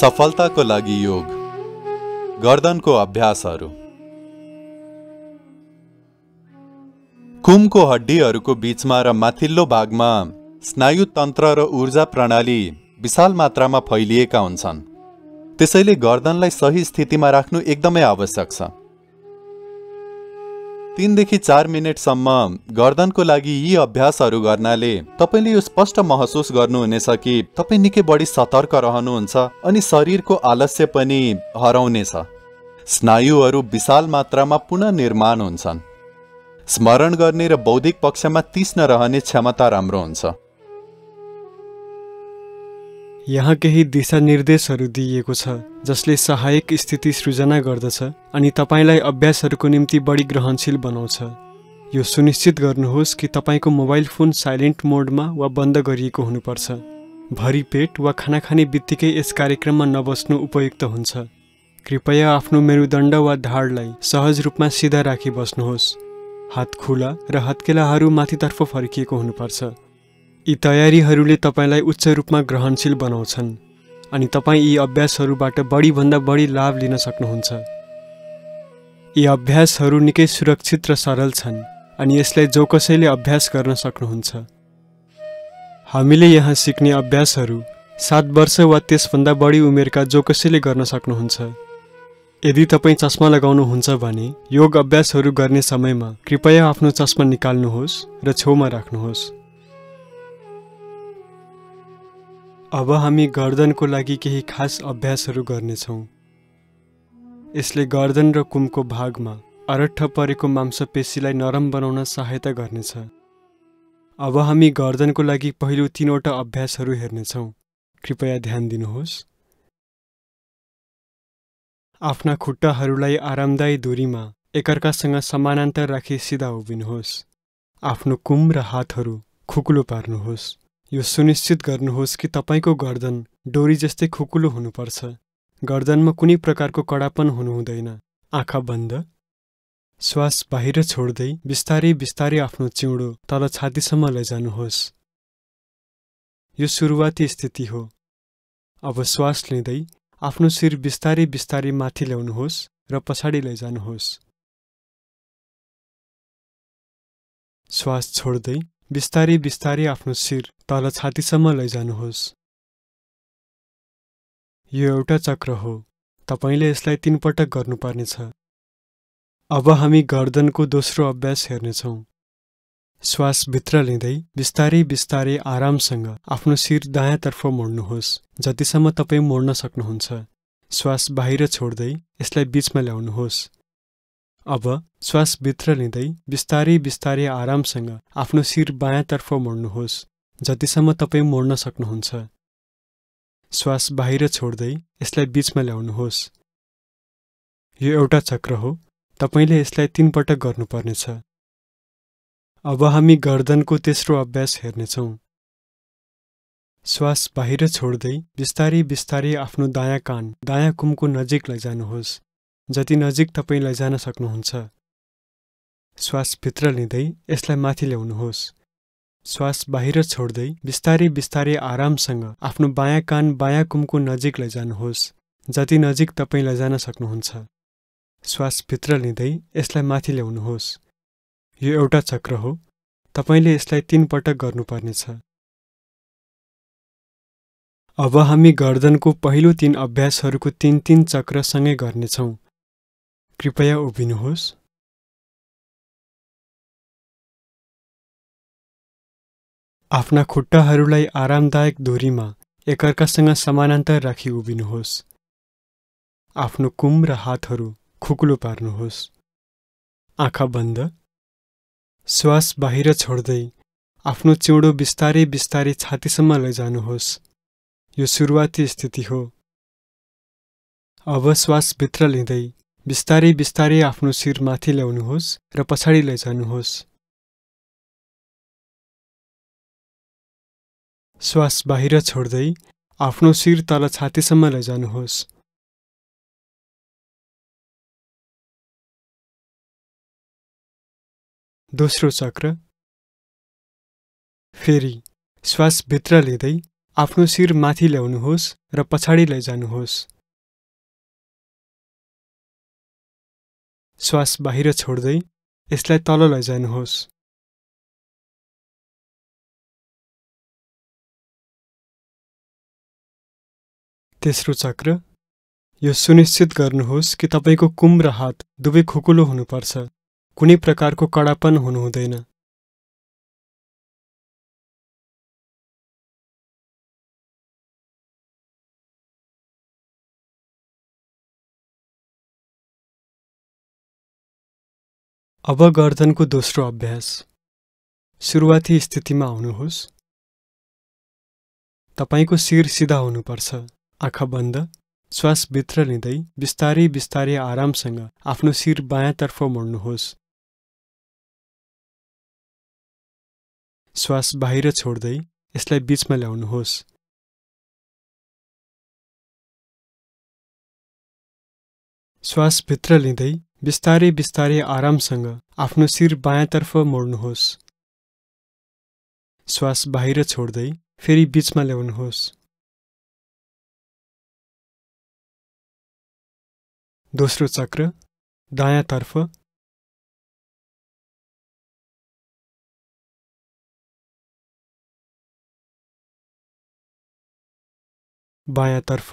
सफलताको लागि योग गर्दनको अभ्यासहरू। कुमको हड्डीहरूको बीचमा र माथिल्लो भागमा स्नायु तन्त्र र ऊर्जा प्रणाली विशाल मात्रामा फैलिएका हुन्छन्। त्यसैले गर्दनलाई सही स्थितिमा राख्नु एकदमै आवश्यक छ। 3 देखि 4 मिनेटसम्म गर्दनको लागि यी अभ्यासहरू गर्नाले तपाईले यो स्पष्ट महसुस गर्नुहुनेछ कि तपाई निकै बढी सतर्क रहनुहुन्छ अनि शरीरको आलस्य पनि हराउनेछ। स्नायुहरू विशाल मात्रामा पुनः निर्माण हुन्छन्। स्मरण गर्ने र बौद्धिक पक्षमा तीक्ष्ण रहने क्षमता राम्रो हुन्छ। यहाँ केही दिशानिर्देशहरू दिइएको छ जसले सहायक स्थिति सृजना गर्दछ अनि तपाईलाई अभ्यासहरूको निम्ति बढी ग्रहणशील बनाउँछ। यो सुनिश्चित गर्नुहोस् कि तपाईको मोबाइल फोन साइलेन्ट मोडमा वा बन्द गरिएको हुनुपर्छ। भरी पेट वा खाना खाने बित्तिकै यस कार्यक्रममा नबस्नु उपयुक्त हुन्छ। कृपया आफ्नो मेरुदण्ड वा ढाडलाई सहज रूपमा सिधा राखी बस्नुहोस्। हात खुला र हत्केलाहरू माथितर्फ फर्किएको हुनुपर्छ। यी तयारीहरूले तपाईलाई उच्च रूपमा ग्रहणशील बनाउँछन् अनि तपाई यी अभ्यासहरूबाट बढीभन्दा बढी लाभ लिन सक्नुहुन्छ। यी अभ्यासहरू निकै सुरक्षित र सरल छन् अनि यसलाई जो कसैले अभ्यास गर्न सक्नुहुन्छ। हामीले यहाँ सिक्ने अभ्यासहरू 7 वर्ष वा त्यसभन्दा बढी उमेरका जो कसैले गर्न सक्नुहुन्छ। यदि तपाई चस्मा लगाउनुहुन्छ भने योग अभ्यासहरू गर्ने समयमा कृपया आफ्नो चस्मा निकाल्नुहोस् र छेउमा राख्नुहोस्। अब हामी गर्दनको लागि केही खास अभ्यासहरू गर्नेछौँ। यसले गर्दन र कुमको भागमा अरट्ठ परेको मांसपेशीलाई नरम बनाउन सहायता गर्नेछ। अब हामी गर्दनको लागि पहिलो 3वटा अभ्यासहरू हेर्नेछौँ। कृपया ध्यान दिनुहोस्। आफ्ना खुट्टाहरूलाई आरामदायी दूरीमा एकअर्कासँग समानान्तर राखी सिधा उभिनुहोस्। आफ्नो कुम र हातहरू खुकुलो पार्नुहोस्। यो सुनिश्चित गर्नुहोस् कि तपाईको गर्दन डोरी जस्तै खुकुलो हुनुपर्छ। गर्दनमा कुनै प्रकारको कडापन हुनु हुँदैन। आँखा बन्द। श्वास बाहिर छोड्दै बिस्तारै बिस्तारै आफ्नो चिउँडो तल छातीसम्म लैजानुहोस्। यो सुरुवाती स्थिति हो। अब श्वास लिँदै आफ्नो शिर बिस्तारै बिस्तारै माथि ल्याउनुहोस् र पछाडि लैजानुहोस्। श्वास छोड्दै बिस्तारै बिस्तारै आफ्नो शिर तल छातीसम्म लैजानुहोस्। यो एउटा चक्र हो। तपाईले यसलाई 3 पटक गर्नुपर्नेछ। अब हामी गर्दनको दोस्रो अभ्यास हेर्नेछौँ। श्वास भित्र लिँदै बिस्तारै बिस्तारै आरामसँग आफ्नो शिर दायाँतर्फ मोड्नुहोस् जतिसम्म तपाई मोड्न सक्नुहुन्छ। श्वास बाहिर छोड्दै यसलाई बीचमा ल्याउनुहोस्। अब श्वास भित्र लिँदै बिस्तारै बिस्तारै आरामसँग आफ्नो शिर बायाँतर्फ मोड्नुहोस् जतिसम्म तपाई मोड्न सक्नुहुन्छ। श्वास बाहिर छोड्दै यसलाई बीचमा ल्याउनुहोस्। यो एउटा चक्र हो। तपाईले यसलाई 3 पटक गर्नुपर्नेछ। अब हामी गर्दनको तेस्रो अभ्यास हेर्नेछौँ। श्वास बाहिर छोड्दै बिस्तारै बिस्तारै आफ्नो दायाँ कान दायाँ कुमको नजिक लैजानुहोस् जति नजिक तपाई लैजान सक्नुहुन्छ। श्वास भित्र लिँदै यसलाई माथि ल्याउनुहोस्। श्वास बाहिर छोड्दै बिस्तारै बिस्तारै आरामसँग आफ्नो बायाँ कान बायाँ कुमको नजिक लैजानुहोस् जति नजिक तपाई लैजान सक्नुहुन्छ। श्वास भित्र लिँदै यसलाई माथि ल्याउनुहोस्। यो एउटा चक्र हो। तपाईले यसलाई 3 पटक गर्नुपर्नेछ। अब हामी गर्दनको पहिलो 3 अभ्यासहरूको 3-3 चक्र सँगै गर्नेछौँ। कृपया उभिनुहोस्। आफ्ना खुट्टाहरूलाई आरामदायक दूरीमा एकअर्कासँग समानान्तर राखी उभिनुहोस्। आफ्नो कुम र हातहरू खुकुलो पार्नुहोस्। आँखा बन्द। श्वास बाहिर छोड्दै आफ्नो चिउँडो बिस्तारै बिस्तारै छातीसम्म लैजानुहोस्। यो सुरुवाती स्थिति हो। अब श्वास भित्र लिँदै बिस्तारै बिस्तारै आफ्नो शिर माथि ल्याउनुहोस् र पछाडि लैजानुहोस्। श्वास बाहिर छोड्दै आफ्नो शिर तल छातीसम्म लैजानुहोस्। दोस्रो चक्र। फेरि श्वास भित्र लिँदै आफ्नो शिर माथि ल्याउनुहोस् र पछाडि लैजानुहोस्। श्वास बाहिर छोड्दै यसलाई तल लैजानुहोस्। तेस्रो चक्र, यो सुनिश्चित गर्नुहोस् कि तपाईको कुम र हात दुवै खुकुलो हुनुपर्छ। कुनै प्रकारको कडापन हुनु हुँदैन। अब गर्दनको दोस्रो अभ्यास। सुरुवाती स्थितिमा आउनुहोस्। तपाईको शिर सिधा हुनुपर्छ। आँखा बन्द, श्वास भित्र लिँदै बिस्तारै बिस्तारै आरामसँग आफ्नो शिर बायाँतर्फ मोड्नुहोस्। श्वास बाहिर छोड्दै यसलाई बीचमा ल्याउनुहोस्। श्वास भित्र लिँदै बिस्तारै बिस्तारै आरामसँग आफ्नो शिर बायाँतर्फ मोड्नुहोस्। श्वास बाहिर छोड्दै फेरि बीचमा ल्याउनुहोस्। दोस्रो चक्र, दायाँतर्फ। बायाँतर्फ।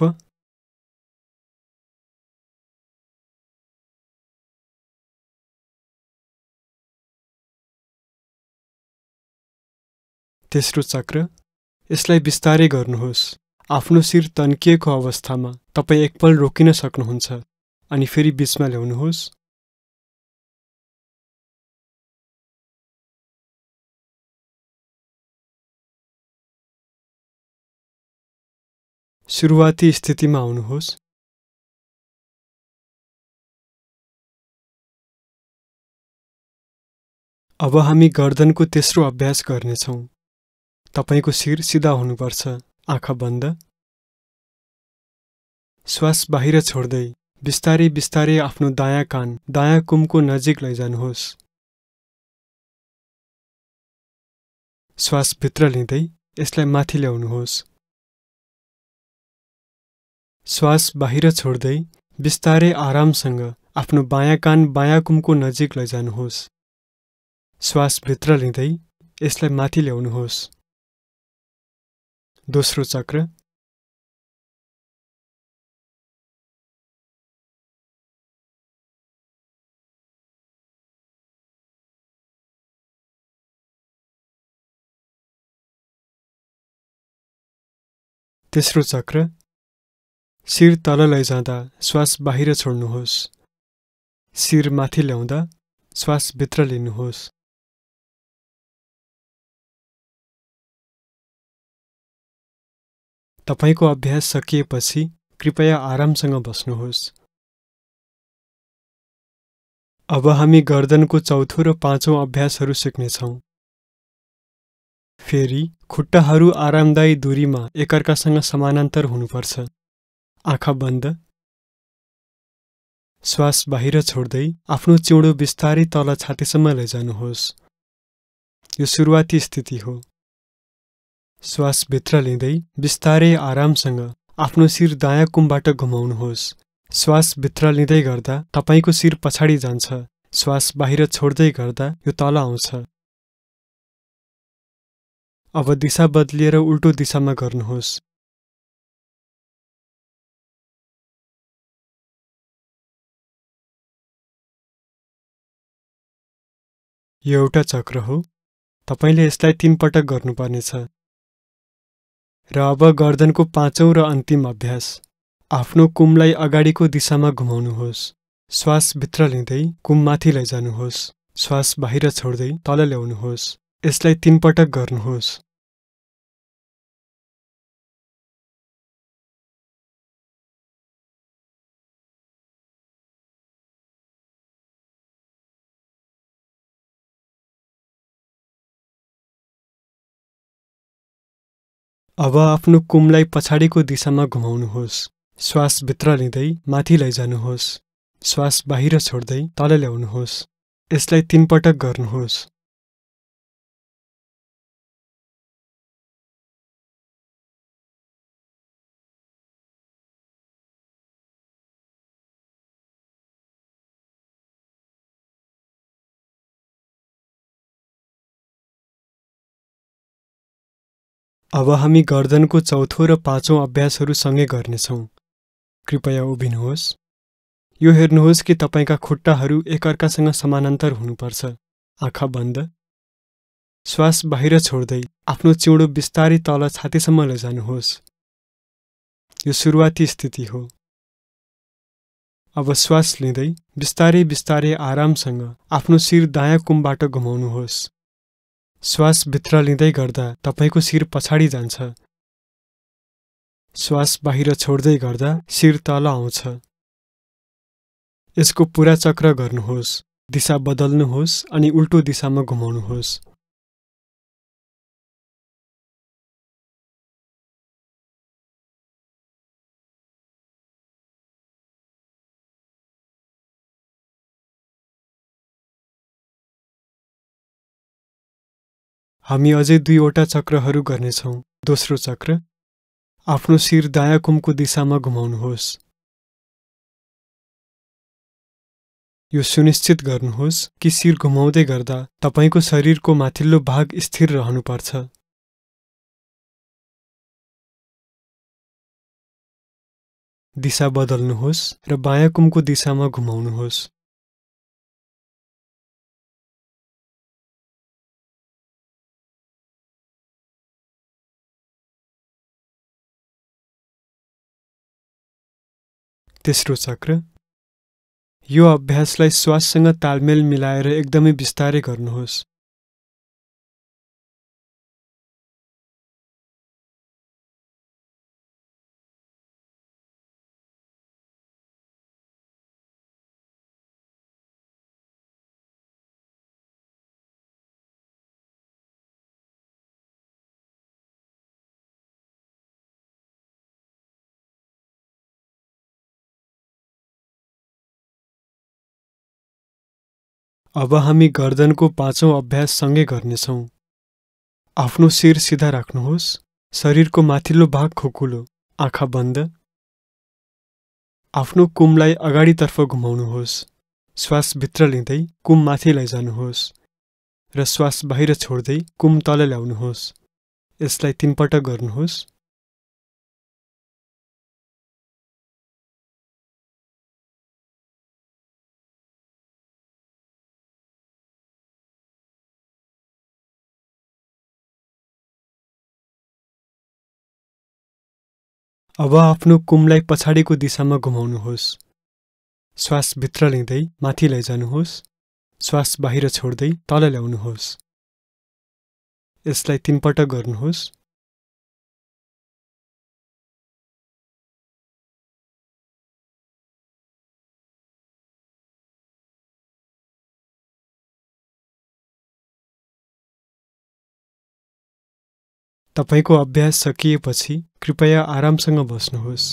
तेस्रो चक्र, यसलाई बिस्तारै गर्नुहोस्। आफ्नो शिर तन्किएको अवस्थामा तपाईं एकपल रोकिन सक्नुहुन्छ अनि फेरि बीचमा ल्याउनुहोस्। सुरुवाती स्थितिमा आउनुहोस्। अब हामी गर्दनको तेस्रो अभ्यास गर्नेछौँ। तपाईको शिर सिधा हुनुपर्छ। आँखा बन्द। श्वास बाहिर छोड्दै बिस्तारै बिस्तारै आफ्नो दायाँ कान दायाँ कुमको नजिक लैजानुहोस्। श्वास भित्र लिँदै यसलाई माथि ल्याउनुहोस्। श्वास बाहिर छोड्दै बिस्तारै आरामसँग आफ्नो बायाँ कान बायाँ कुमको नजिक लैजानुहोस्। श्वास भित्र लिँदै यसलाई माथि ल्याउनुहोस्। दोस्रो चक्र, तेस्रो चक्र, शिर तल लैजाँदा श्वास बाहिर छोड्नुहोस्। शिर माथि ल्याउँदा श्वास भित्र लिनुहोस्। तपाईको अभ्यास सकिएपछि कृपया आरामसँग बस्नुहोस्। अब हामी गर्दनको चौथो र पाँचौं अभ्यासहरू सिक्नेछौँ। फेरि खुट्टाहरू आरामदायी दूरीमा एकअर्कासँग समानान्तर हुनुपर्छ। आँखा बन्द। श्वास बाहिर छोड्दै आफ्नो चिउँडो बिस्तारै तल छातीसम्म लैजानुहोस्। यो सुरुवाती स्थिति हो। श्वास भित्र लिँदै बिस्तारै आरामसँग आफ्नो शिर दायाँ कुमबाट घुमाउनुहोस्। श्वास भित्र लिँदै गर्दा तपाईको शिर पछाडि जान्छ। श्वास बाहिर छोड्दै गर्दा यो तल आउँछ। अब दिशा बदलिएर उल्टो दिशामा गर्नुहोस्। यो एउटा चक्र हो। तपाईले यसलाई 3 पटक गर्नुपर्नेछ। र अब गर्दनको पाँचौं र अन्तिम अभ्यास। आफ्नो कुमलाई अगाडिको दिशामा घुमाउनुहोस्। श्वास भित्र लिँदै कुम माथि लैजानुहोस्। श्वास बाहिर छोड्दै तल ल्याउनुहोस्। यसलाई 3 पटक गर्नुहोस्। अब आफ्नो कुमलाई पछाडिको दिशामा घुमाउनुहोस्। श्वास भित्र लिँदै माथि लैजानुहोस्। श्वास बाहिर छोड्दै तल ल्याउनुहोस्। यसलाई 3 पटक गर्नुहोस्। अब हामी गर्दनको चौथो र पाँचौं अभ्यासहरू सँगै गर्नेछौँ। कृपया उभिनुहोस्। यो हेर्नुहोस् कि तपाईका खुट्टाहरू एकअर्कासँग समानान्तर हुनुपर्छ। आँखा बन्द। श्वास बाहिर छोड्दै आफ्नो चिउँडो बिस्तारै तल छातीसम्म लैजानुहोस्। यो सुरुवाती स्थिति हो। अब श्वास लिँदै बिस्तारै बिस्तारै आरामसँग आफ्नो शिर दायाँ कुमबाट घुमाउनुहोस्। श्वास भित्र लिँदै गर्दा तपाईको शिर पछाडि जान्छ। श्वास बाहिर छोड्दै गर्दा शिर तल आउँछ। यसको पूरा चक्र गर्नुहोस्। दिशा बदल्नुहोस् अनि उल्टो दिशामा घुमाउनुहोस्। हामी अझै 2 वटा चक्रहरू गर्नेछौँ। दोस्रो चक्र, आफ्नो शिर दायाँ कुमको दिशामा घुमाउनुहोस्। यो सुनिश्चित गर्नुहोस् कि शिर घुमाउँदै गर्दा तपाईको शरीरको माथिल्लो भाग स्थिर रहनुपर्छ। दिशा बदल्नुहोस् र बायाँ कुमको दिशामा घुमाउनुहोस्। तेस्रो चक्र, यो अभ्यासलाई श्वाससँग तालमेल मिलाएर एकदमै बिस्तारै गर्नुहोस्। अब हामी गर्दनको पाँचौं अभ्यास सँगै गर्नेछौँ। आफ्नो शिर सिधा राख्नुहोस्। शरीरको माथिल्लो भाग खोकुलो। आँखा बन्द। आफ्नो कुमलाई अगाडितर्फ घुमाउनुहोस्। श्वास भित्र लिँदै कुम माथि लैजानुहोस् र श्वास बाहिर छोड्दै कुम तल ल्याउनुहोस्। यसलाई 3 पटक गर्नुहोस्। अब आफ्नो कुमलाई पछाडिको दिशामा घुमाउनुहोस्। श्वास भित्र लिँदै माथि लैजानुहोस्। श्वास बाहिर छोड्दै तल ल्याउनुहोस्। यसलाई 3 पटक गर्नुहोस्। तपाईको अभ्यास सकिएपछि कृपया आरामसँग बस्नुहोस्।